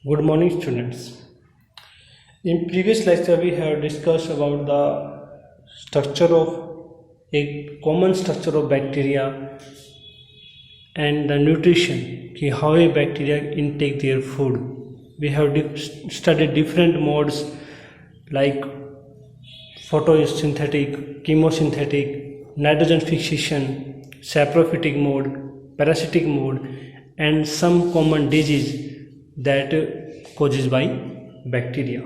Good morning, students. In previous lecture, we have discussed about the structure of a common structure of bacteria and the nutrition, how a bacteria intake their food. We have studied different modes like photosynthetic, chemosynthetic, nitrogen fixation, saprophytic mode, parasitic mode, and some common disease that causes by bacteria.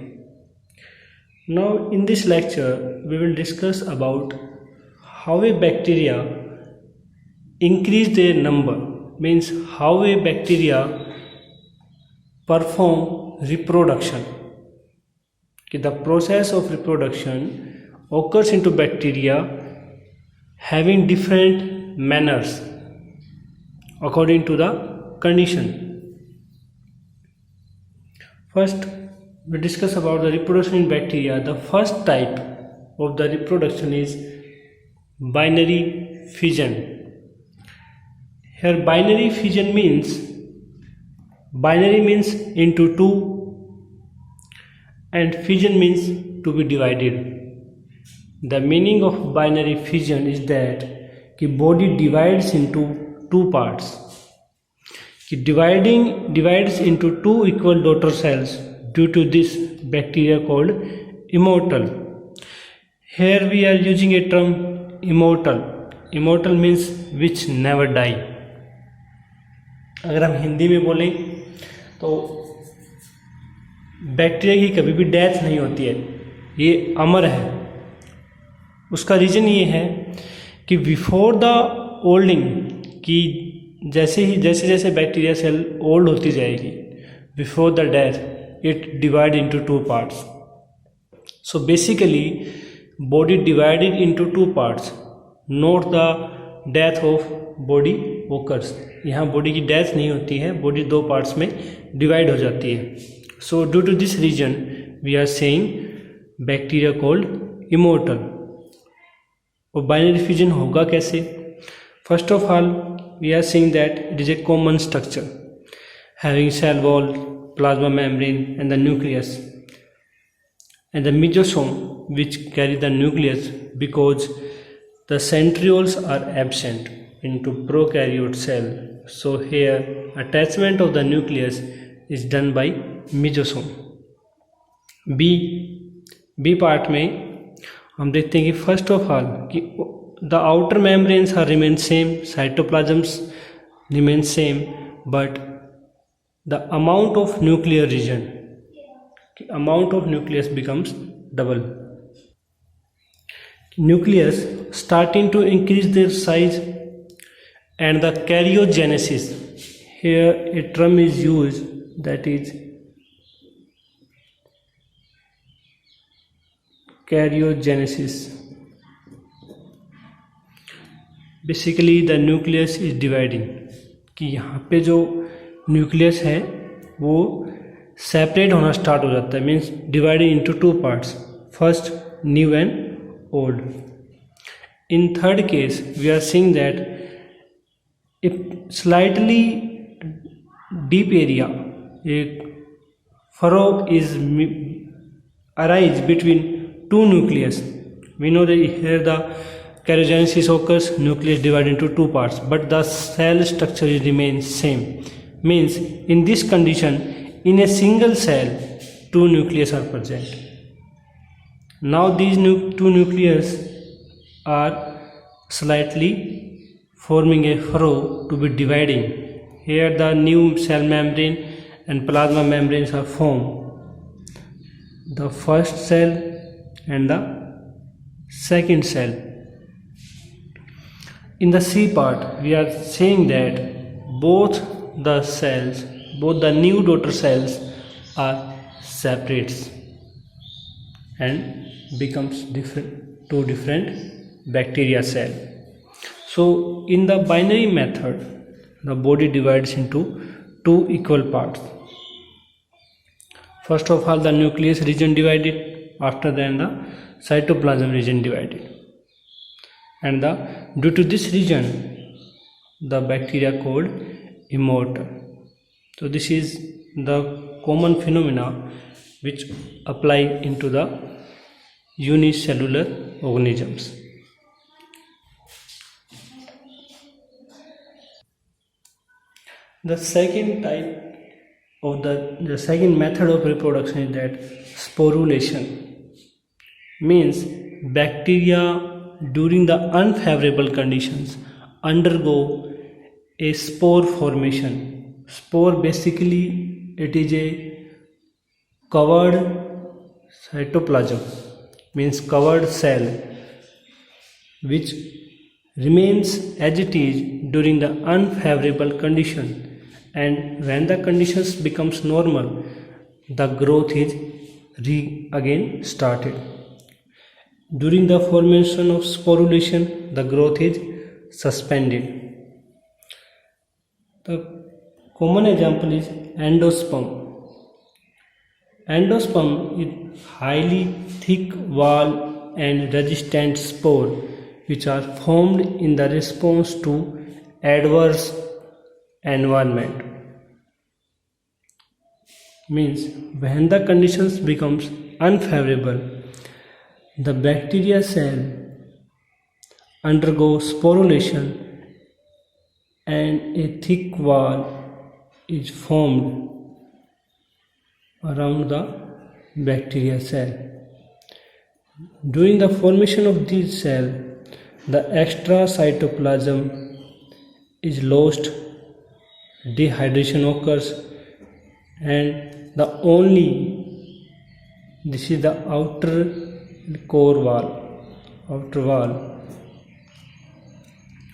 Now in this lecture we will discuss about how a bacteria increase their number, means how a bacteria perform reproduction. The process of reproduction occurs into bacteria having different manners according to the condition. First, we discuss about the reproduction in bacteria. The first type of the reproduction is binary fission. Here binary fission means, binary means into two and fission means to be divided. The meaning of binary fission is that the body divides into two parts. Divides into two equal daughter cells. Due to this, bacteria called immortal. Here we are using a term immortal. Immortal means which never die. अगर हम हिंदी में बोलें तो bacteria की कभी भी death नहीं होती है, ये अमर है. उसका रीज़न ये है कि बिफोर द ओल्डिंग, कि जैसे बैक्टीरिया सेल ओल्ड होती जाएगी, before the death it divide into two parts. So basically body divided into two parts, not the death of body occurs. यहाँ बॉडी की डेथ नहीं होती है, बॉडी दो पार्ट्स में डिवाइड हो जाती है. So due to this reason we are saying bacteria called immortal. और बाइनरी फ्यूजन होगा कैसे? First of all we are seeing that it is a common structure having cell wall, plasma membrane and the nucleus and the mesosome which carry the nucleus, because the centrioles are absent into prokaryote cell. So here attachment of the nucleus is done by mesosome. B part में हम देखते हैं कि first of all कि the outer membranes are remain same, cytoplasms remain same, but the amount of nuclear region, amount of nucleus becomes double. Nucleus starting to increase their size and the karyogenesis. Here a term is used, that is karyogenesis. Basically the nucleus is dividing, कि यहाँ पे जो nucleus है वो separate होना start हो जाता है, means divided into two parts, first new and old. In third case we are seeing that if slightly deep area, एक furrow is arise between two nucleus. We know that here the karyogenesis occurs, nucleus divided into two parts, but the cell structure remains same. Means in this condition, in a single cell, two nucleus are present. Now these two nucleus are slightly forming a furrow to be dividing. Here the new cell membrane and plasma membranes are formed. The first cell and the second cell. In the C part, we are saying that both the new daughter cells are separates and becomes two different bacteria cell. So in the binary method, the body divides into two equal parts. First of all, the nucleus region divided, after then the cytoplasm region divided. And due to this region the bacteria called immortal. So this is the common phenomena which apply into the unicellular organisms. The second type of the second method of reproduction is that sporulation, means bacteria during the unfavorable conditions undergo a spore formation. Spore basically it is a covered cytoplasm, means covered cell which remains as it is during the unfavorable condition, and when the conditions becomes normal, the growth is again started. During the formation of sporulation, the growth is suspended. The common example is endosperm. Endosperm is highly thick wall and resistant spore which are formed in the response to adverse environment. Means when the conditions becomes unfavorable, the bacteria cell undergo sporulation and a thick wall is formed around the bacteria cell. During the formation of this cell, the extra cytoplasm is lost, dehydration occurs, and this is the outer core wall,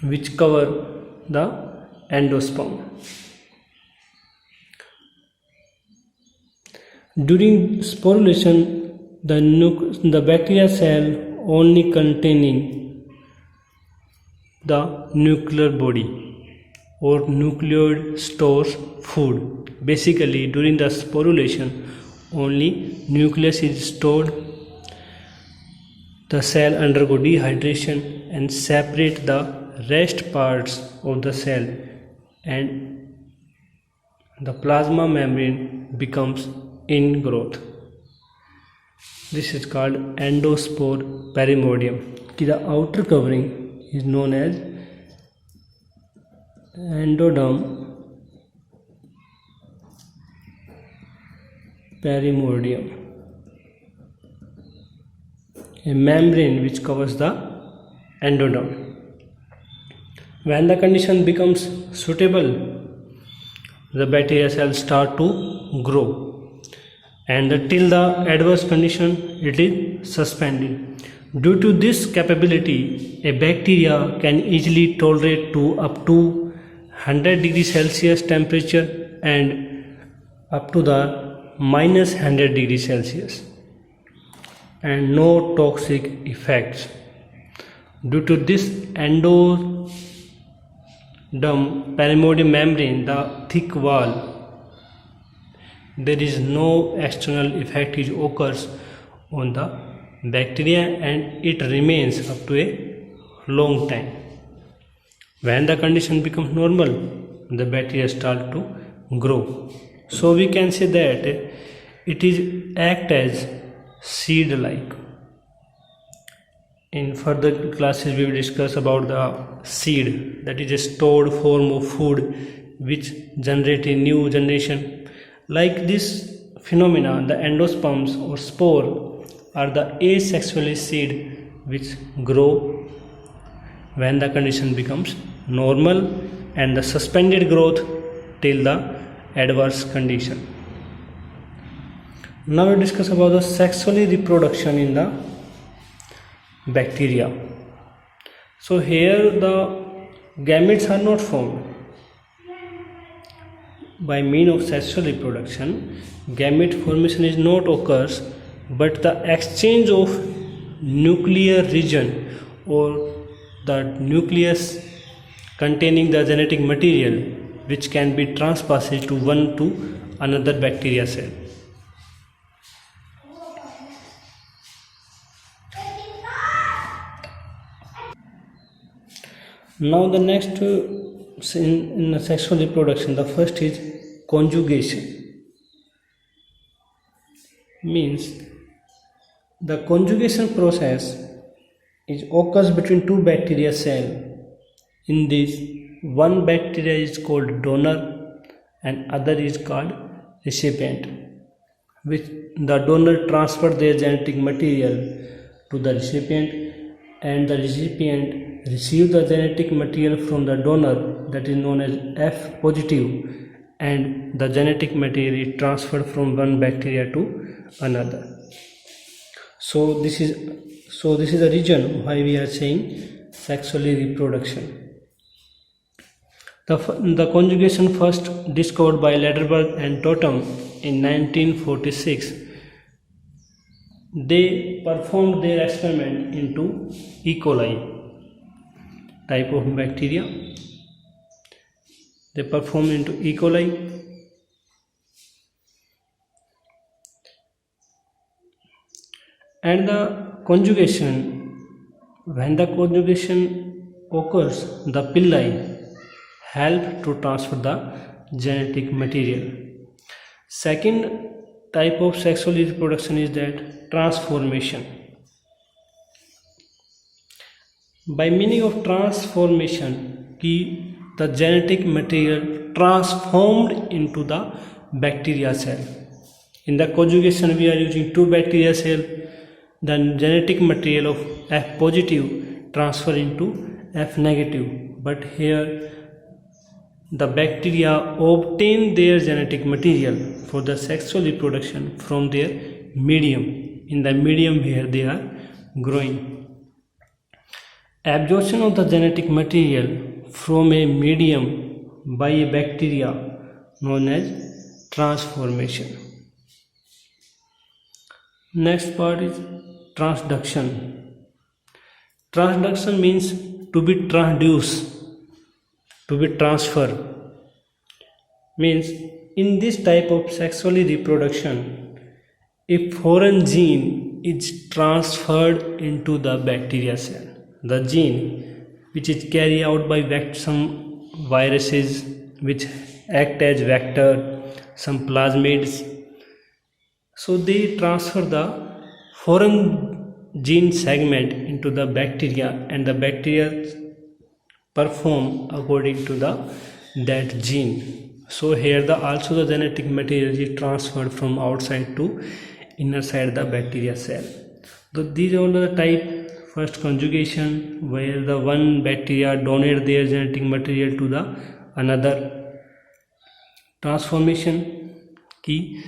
which cover the endosperm. During sporulation, the bacteria cell only containing the nuclear body or nucleoid stores food. Basically, during the sporulation, only nucleus is stored. The cell undergo dehydration and separate the rest parts of the cell, and the plasma membrane becomes in growth. This is called endospore perimordium. The outer covering is known as endoderm perimordium, a membrane which covers the endoderm. When the condition becomes suitable, the bacteria cells start to grow, and till the adverse condition it is suspended. Due to this capability, a bacteria can easily tolerate to up to 100 degrees Celsius temperature and up to the minus 100 degrees Celsius, and no toxic effects. Due to this endoderm perimordium membrane, the thick wall, there is no external effect which occurs on the bacteria, and it remains up to a long time. When the condition becomes normal, the bacteria start to grow. So we can say that it is act as seed like. In further classes we will discuss about the seed, that is a stored form of food which generate a new generation. Like this phenomena, the endosperms or spore are the asexual seed which grow when the condition becomes normal, and the suspended growth till the adverse condition. Now we discuss about the sexually reproduction in the bacteria. So here the gametes are not formed. By means of sexual reproduction, gamete formation is not occurs, but the exchange of nuclear region or the nucleus containing the genetic material which can be transpassed to one to another bacteria cell. Now the next in the sexual reproduction, the first is conjugation. means the conjugation process is occurs between two bacteria cell. In this, one bacteria is called donor and other is called recipient, which the donor transfer their genetic material to the recipient and the recipient receive the genetic material from the donor, that is known as F positive, and the genetic material is transferred from one bacteria to another. So this is the reason why we are saying sexually reproduction. The conjugation first discovered by Lederberg and Totem in 1946. They performed their experiment into E. coli type of bacteria. They performed into E. coli. And the conjugation, when the conjugation occurs, the pili help to transfer the genetic material. Second type of sexual reproduction is that transformation. By meaning of transformation, the genetic material transformed into the bacteria cell. In the conjugation, we are using two bacteria cell. The genetic material of F positive transfer into F negative. But here, the bacteria obtain their genetic material for the sexual reproduction from their medium, in the medium where they are growing. Absorption of the genetic material from a medium by a bacteria known as transformation. Next part is transduction. Transduction means to be transduced, to be transferred. Means in this type of sexually reproduction, a foreign gene is transferred into the bacteria cell. The gene which is carried out by some viruses which act as vector, some plasmids. So they transfer the foreign gene segment into the bacteria and the bacteria perform according to that gene. So here also the genetic material is transferred from outside to inner side the bacteria cell. So these are the type. First, conjugation, where the one bacteria donate their genetic material to the another. Transformation, key,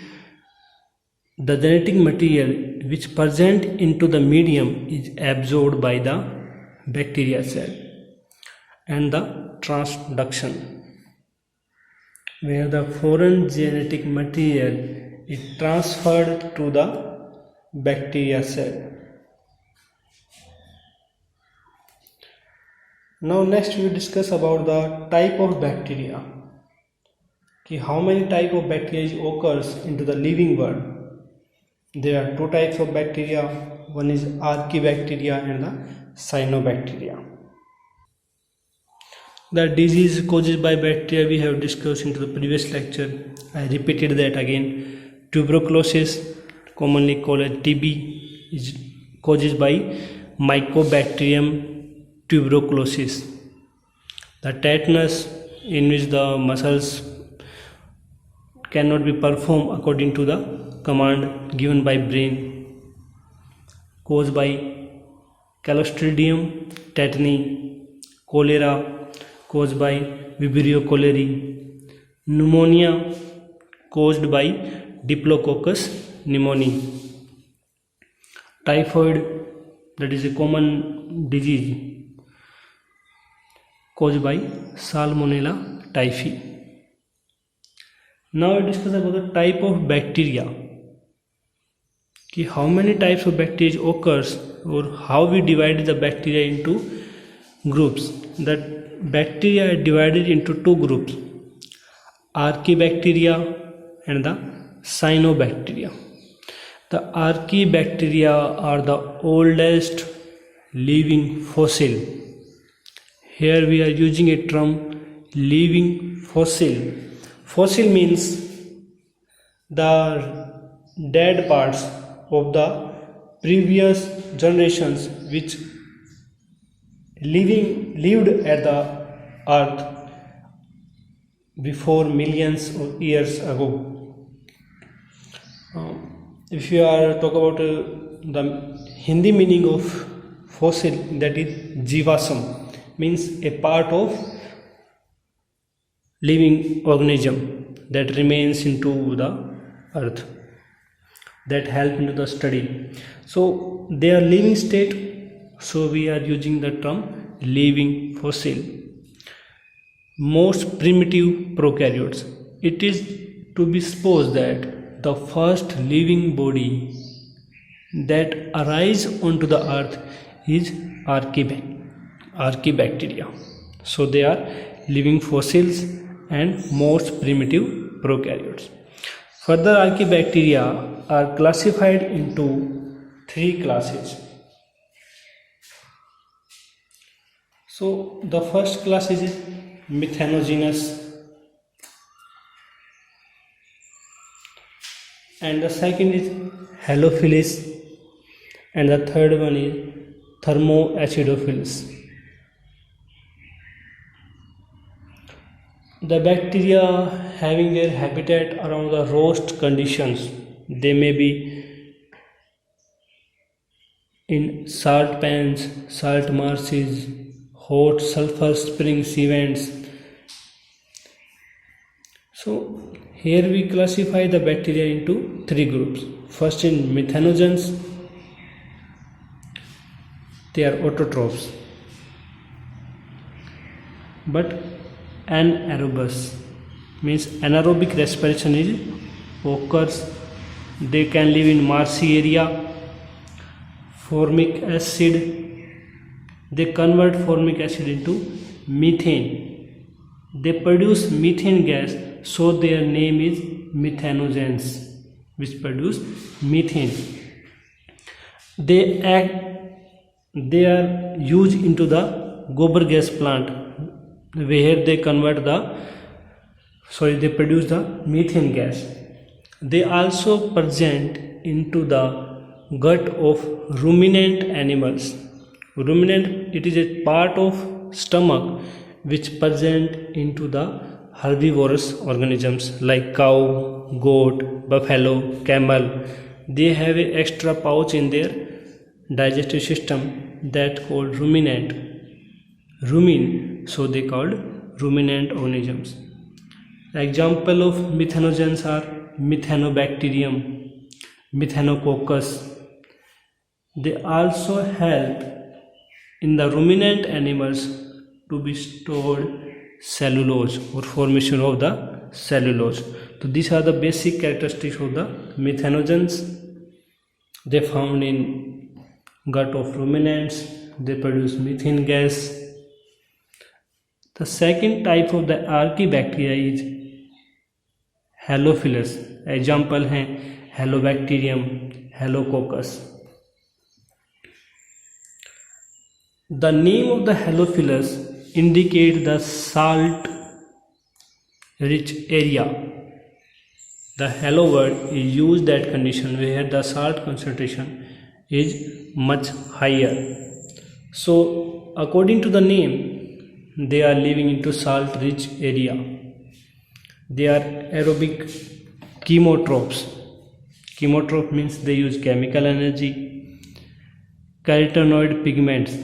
the genetic material which present into the medium is absorbed by the bacteria cell. And the transduction, where the foreign genetic material is transferred to the bacteria cell. Now next we will discuss about the type of bacteria. How many type of bacteria occurs into the living world? There are two types of bacteria. One is Archaebacteria and the Cyanobacteria. The disease caused by bacteria we have discussed into the previous lecture. I repeated that again. Tuberculosis, commonly called as TB, is caused by Mycobacterium tuberculosis. The tetanus, in which the muscles cannot be performed according to the command given by brain, caused by Clostridium tetani. Cholera, caused by Vibrio cholerae. Pneumonia, caused by Diplococcus pneumoniae. Typhoid, that is a common disease caused by Salmonella typhi. Now we discuss about the type of bacteria. How many types of bacteria occurs, or how we divide the bacteria into groups. That bacteria are divided into two groups, Archaebacteria and the Cyanobacteria. The Archaebacteria are the oldest living fossil. Here we are using a term living fossil. Fossil means the dead parts of the previous generations which lived at the earth before millions of years ago. If you are talk about the Hindi meaning of fossil, that is jivasam, means a part of living organism that remains into the earth, that help into the study. So they are living state, so we are using the term living fossil. Most primitive prokaryotes, it is to be supposed that the first living body that arise onto the earth is archaebacteria. So they are living fossils and most primitive prokaryotes. Further, archaebacteria are classified into 3 classes. So the first class is methanogenous, and the second is halophilus, and the third one is thermoacidophilus. The bacteria having their habitat around the roast conditions, they may be in salt pans, salt marshes, hot sulfur springs events. So here we classify the bacteria into 3 groups. First, in methanogens, they are autotrophs, but anaerobes, means anaerobic respiration is occurs. They can live in marshy area. Formic acid, they convert formic acid into methane. They produce methane gas, so their name is methanogens, which produce methane. They are used into the gobar gas plant, where they they produce the methane gas. They also present into the gut of ruminant animals. Ruminant, it is a part of stomach which present into the herbivorous organisms like cow, goat, buffalo, camel. They have an extra pouch in their digestive system that called ruminant. Rumen, so they called ruminant organisms. Example of methanogens are Methanobacterium, Methanococcus. They also help in the ruminant animals to be stored cellulose or formation of the cellulose. So these are the basic characteristics of the methanogens. They found in gut of ruminants. They produce methane gas. The second type of the archaebacteria is halophilus. Example हैं Halobacterium, Halococcus. The name of the halophilus indicate the salt rich area. The halo word is used that condition where the salt concentration is much higher. So according to the name, they are living into salt rich area. They are aerobic chemotrophs. Chemotroph means they use chemical energy. Carotenoid pigments,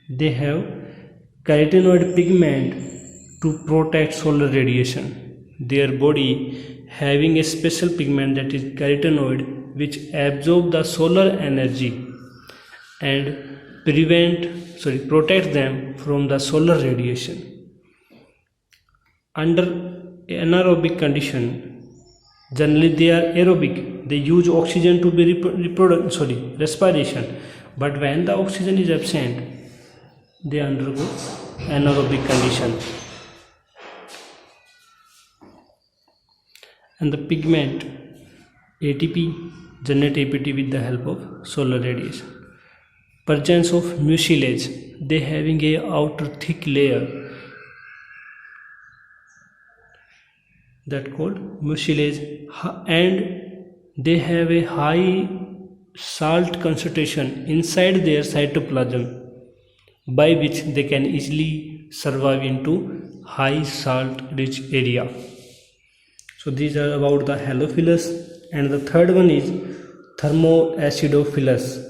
they have carotenoid pigment to protect solar radiation. Their body having a special pigment, that is carotenoid, which absorb the solar energy and protect them from the solar radiation. Under anaerobic condition, generally they are aerobic. They use oxygen to be respiration. But when the oxygen is absent, they undergo anaerobic condition. And the pigment ATP generate APT with the help of solar radiation. Presence of mucilage, they having a outer thick layer that called mucilage, and they have a high salt concentration inside their cytoplasm, by which they can easily survive into high salt rich area. So these are about the halophilus, and the third one is thermoacidophilus.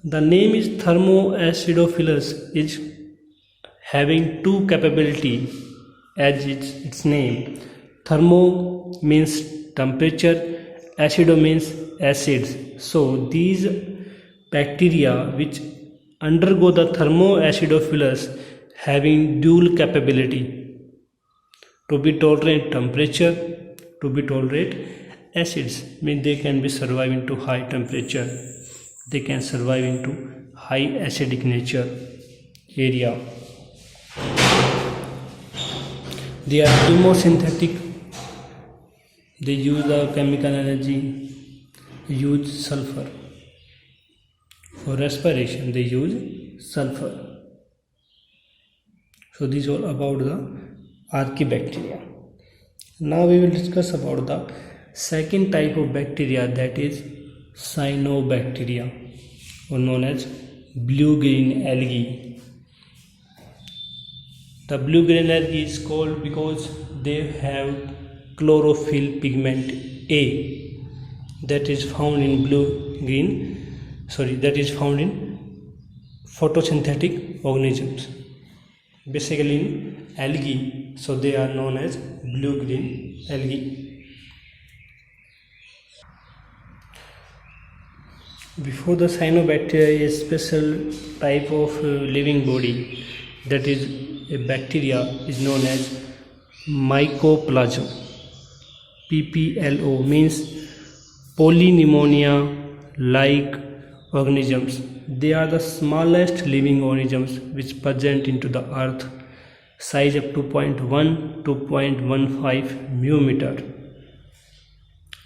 The name is thermoacidophilus is having two capability as its name. Thermo means temperature, acido means acids. So these bacteria which undergo the thermoacidophilus having dual capability to be tolerate temperature, to be tolerate acids, means they can be survive into high temperature, they can survive into high acidic nature area. They are chemosynthetic, they use the chemical energy, use sulfur. For respiration they use sulfur. So these are about the archaebacteria. Now we will discuss about the second type of bacteria, that is cyanobacteria, or known as blue-green algae. The blue-green algae is called because they have chlorophyll pigment A that is found in that is found in photosynthetic organisms, basically in algae, so they are known as blue-green algae. Before the cyanobacteria, a special type of living body, that is a bacteria, is known as mycoplasma. PPLO means polypneumonia like organisms. They are the smallest living organisms which present into the earth, size up to 0.1 to 0.15 μm.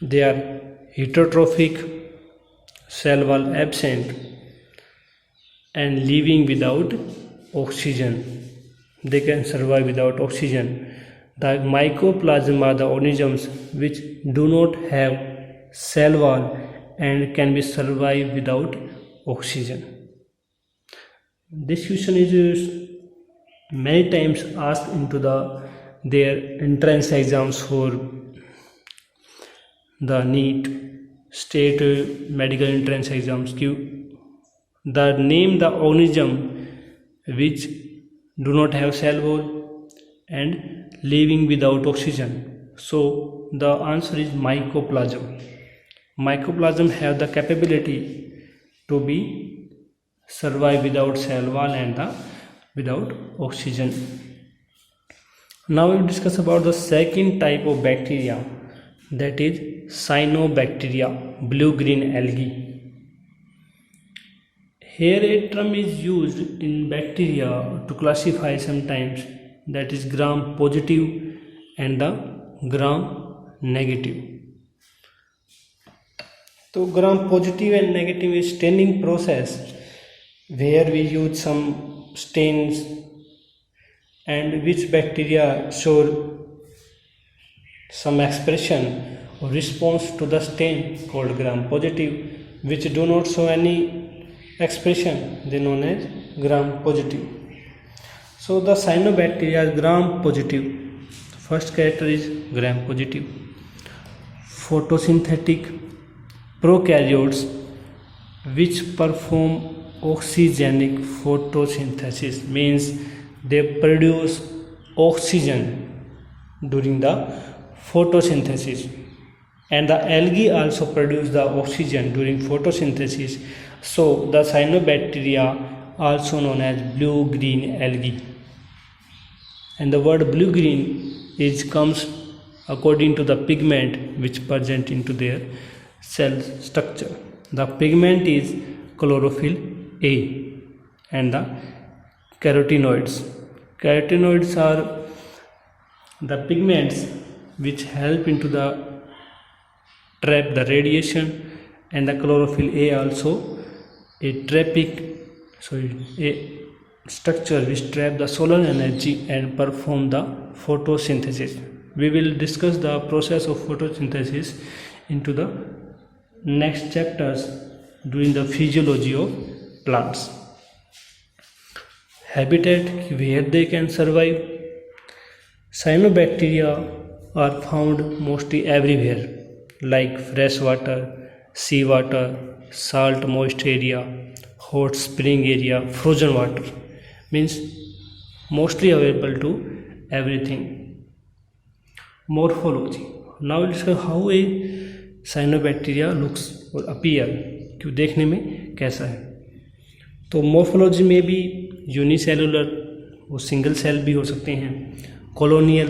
They are heterotrophic, cell wall absent, and living without oxygen. They can survive without oxygen. The mycoplasma are the organisms which do not have cell wall and can be survive without oxygen. This question is many times asked into their entrance exams for the NEET state medical entrance exams. The name the organism which do not have cell wall and living without oxygen. So the answer is mycoplasm. Mycoplasm have the capability to be survive without cell wall and without oxygen. Now we will discuss about the second type of bacteria, that is cyanobacteria, blue-green algae. Here a term is used in bacteria to classify sometimes, that is gram positive and the gram negative. So gram positive and negative is staining process where we use some stains, and which bacteria show some expression or response to the stain called gram positive, which do not show any expression, they known as gram positive. So the cyanobacteria are gram positive. First character is gram positive. Photosynthetic prokaryotes which perform oxygenic photosynthesis, means they produce oxygen during the photosynthesis, and the algae also produce the oxygen during photosynthesis. So the cyanobacteria also known as blue-green algae, and the word blue-green comes according to the pigment which present into their cell structure. The pigment is chlorophyll A and the carotenoids. Carotenoids are the pigments which help into the trap the radiation, and the chlorophyll A also a structure which trap the solar energy and perform the photosynthesis. we will discuss the process of photosynthesis into the next chapters during the physiology of plants. Habitat where they can survive. Cyanobacteria are found mostly everywhere, like fresh water, seawater, salt moist area, hot spring area, frozen water, means mostly available to everything. Morphology. Now we'll discuss how a cyanobacteria looks or appear, कि देखने में कैसा है. तो morphology में भी unicellular, वो single cell भी हो सकते हैं. Colonial,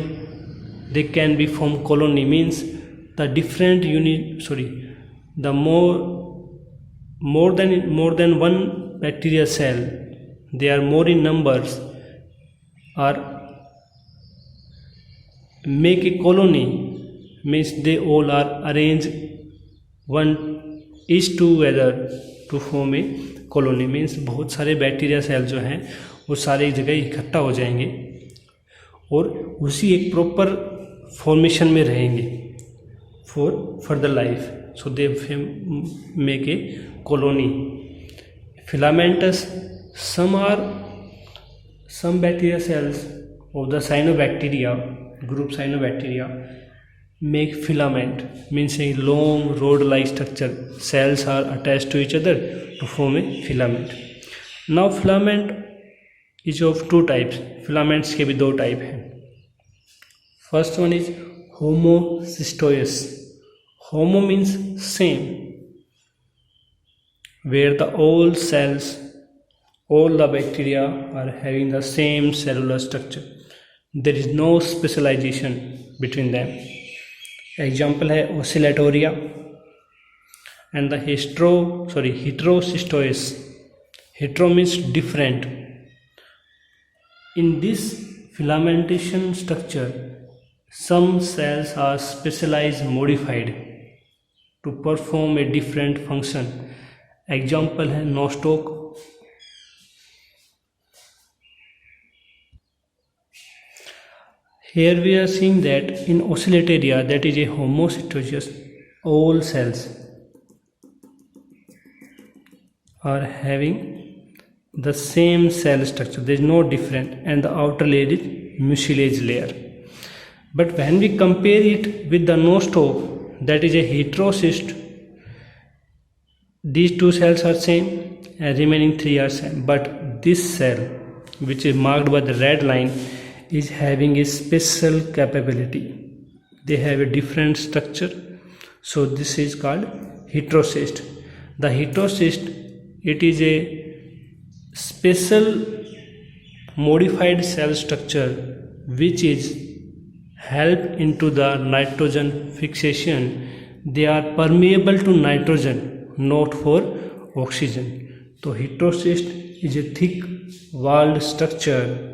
they can be from colony, means the different the more than one bacteria cell, they are more in numbers, or make a colony, means they all are arranged one each together to form a colony, means बहुत सारे bacteria cell जो हैं वो सारे एक जगह इकट्ठा हो जाएंगे और उसी एक प्रॉपर फॉर्मेशन में रहेंगे for further life. So they make a colony. Filamentous. some bacteria cells of the cyanobacteria group cyanobacteria make filament, means a long rod-like structure. Cells are attached to each other to form a filament. Now filament is of two types. Filaments के भी दो type हैं. First one is homocystosis. Homo means same, where all the bacteria are having the same cellular structure. There is no specialization between them. Example है oscillatoria and the heterocystosis. Hetero means different. In this filamentation structure, some cells are specialized, modified to perform a different function. Example है nostoc. Here we are seeing that in oscillatoria, that is a homocystosis, all cells are having the same cell structure. There is no different, and the outer layer is mucilage layer. But when we compare it with the nostoc, that is a heterocyst, these two cells are same and remaining three are same. But this cell, which is marked by the red line, is having a special capability. They have a different structure, so this is called heterocyst. The heterocyst, it is a special modified cell structure which is help into the nitrogen fixation. They are permeable to nitrogen, not for oxygen. So heterocyst is a thick walled structure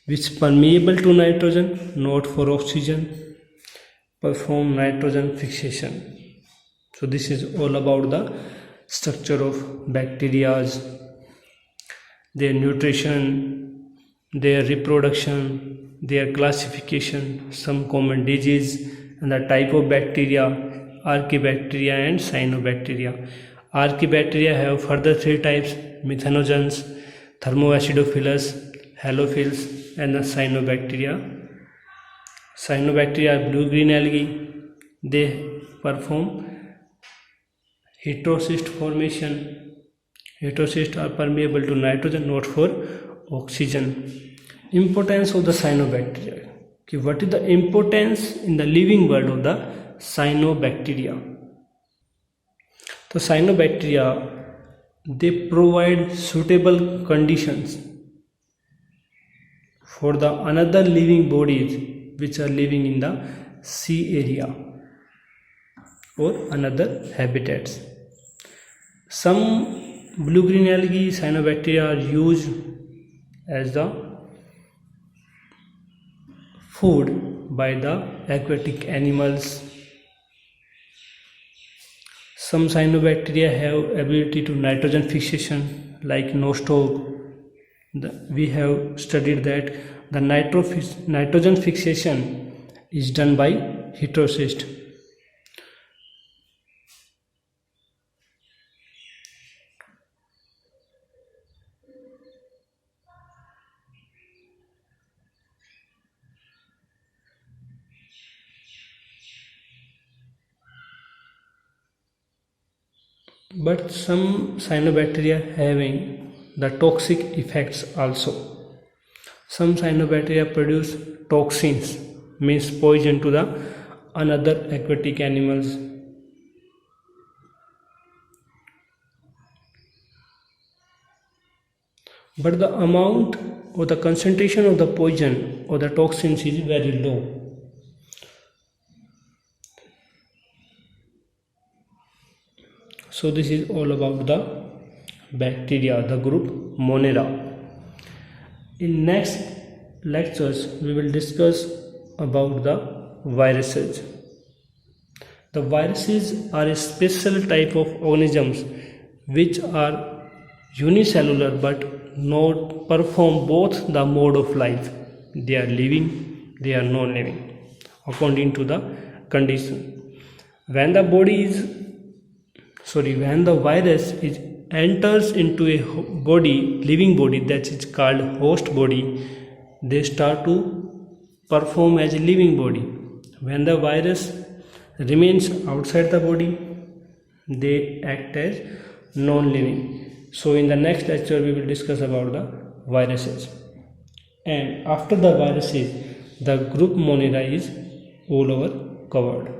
which permeable to nitrogen, not for oxygen, perform nitrogen fixation. So this is all about the structure of bacteria, their nutrition, their reproduction, their classification, some common disease, and the type of bacteria, archaebacteria and cyanobacteria. Archaebacteria have further three types: methanogens, thermoacidophilus, halophils, and the cyanobacteria. Cyanobacteria are blue-green algae. They perform heterocyst formation. Heterocysts are permeable to nitrogen, not for oxygen. Importance of the cyanobacteria. Okay, what is the importance in the living world of the cyanobacteria? So cyanobacteria, they provide suitable conditions for the another living bodies which are living in the sea area or another habitats. Some blue-green algae, cyanobacteria, are used as the food by the aquatic animals. Some cyanobacteria have ability to nitrogen fixation, like nostoc. We have studied that the nitrogen fixation is done by heterocyst. But some cyanobacteria having the toxic effects also. Some cyanobacteria produce toxins, means poison to the another aquatic animals. But the amount or the concentration of the poison or the toxins is very low. So this is all about the bacteria, the group Monera. In next lectures we will discuss about the viruses. The viruses are a special type of organisms which are unicellular but not perform both the mode of life. They are living, they are non-living according to the condition. When the virus enters into a body, living body, that is called host body, they start to perform as a living body. When the virus remains outside the body, they act as non-living. So in the next lecture we will discuss about the viruses. And after the viruses, the group Monera is all over covered.